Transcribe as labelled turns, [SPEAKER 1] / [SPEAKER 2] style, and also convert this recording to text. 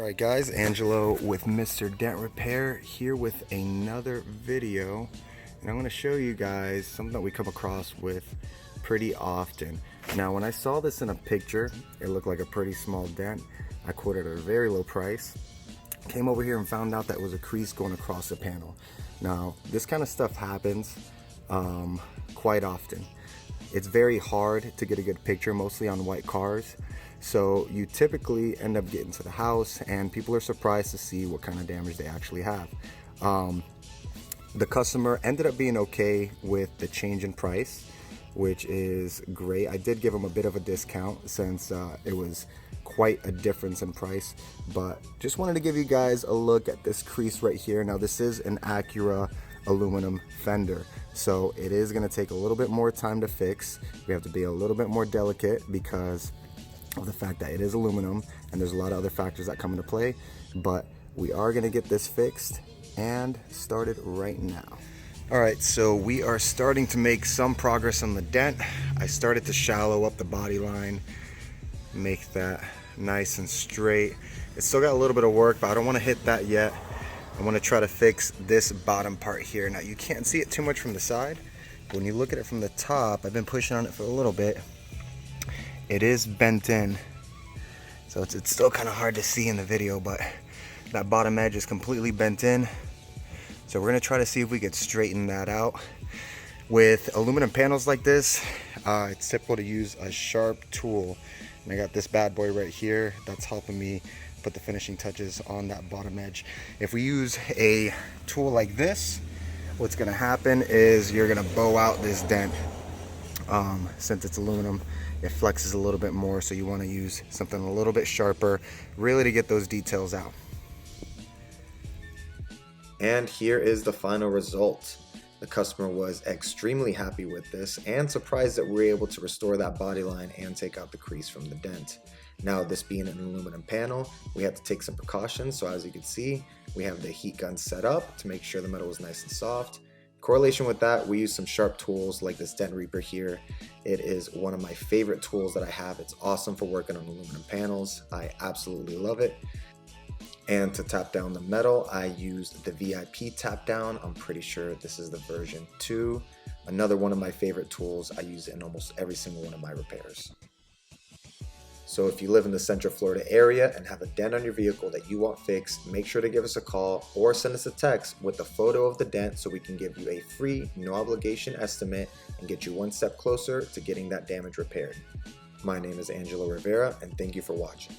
[SPEAKER 1] Alright guys, Angelo with Mr. Dent Repair here with another video, and I'm going to show you guys something that we come across with pretty often. Now when I saw this in a picture, it looked like a pretty small dent. I quoted at a very low price. Came over here and found out that it was a crease going across the panel. Now this kind of stuff happens quite often. It's very hard to get a good picture, mostly on white cars. So you typically end up getting to the house and people are surprised to see what kind of damage they actually have. The customer ended up being okay with the change in price, which is great. I did give him a bit of a discount since it was quite a difference in price, but just wanted to give you guys a look at this crease right here. Now this is an Acura aluminum fender, so it is going to take a little bit more time to fix. We have to be a little bit more delicate because of the fact that it is aluminum and there's a lot of other factors that come into play, but we are going to get this fixed and started right now. Alright, so we are starting to make some progress on the dent. I started to shallow up the body line, make that nice and straight. It's still got a little bit of work, but I don't want to hit that yet. I want to try to fix this bottom part here. Now you can't see it too much from the side, but when you look at it from the top, I've been pushing on it for a little bit. It is bent in, so it's still kind of hard to see in the video, but that bottom edge is completely bent in. So we're gonna try to see if we could straighten that out. With aluminum panels like this, it's typical to use a sharp tool. And I got this bad boy right here that's helping me put the finishing touches on that bottom edge. If we use a tool like this, what's gonna happen is you're gonna bow out this dent. Since it's aluminum, it flexes a little bit more, so you want to use something a little bit sharper really to get those details out.
[SPEAKER 2] And here is the final result. The customer was extremely happy with this and surprised that we were able to restore that body line and take out the crease from the dent. Now, this being an aluminum panel, we had to take some precautions. So as you can see, we have the heat gun set up to make sure the metal was nice and soft. Correlation with that, we use some sharp tools like this Dent Reaper here. It is one of my favorite tools that I have. It's awesome for working on aluminum panels. I absolutely love it. And to tap down the metal, I used the VIP tap down. I'm pretty sure this is the version 2. Another one of my favorite tools. I use it in almost every single one of my repairs. So if you live in the Central Florida area and have a dent on your vehicle that you want fixed, make sure to give us a call or send us a text with a photo of the dent so we can give you a free, no obligation estimate and get you one step closer to getting that damage repaired. My name is Angelo Rivera, and thank you for watching.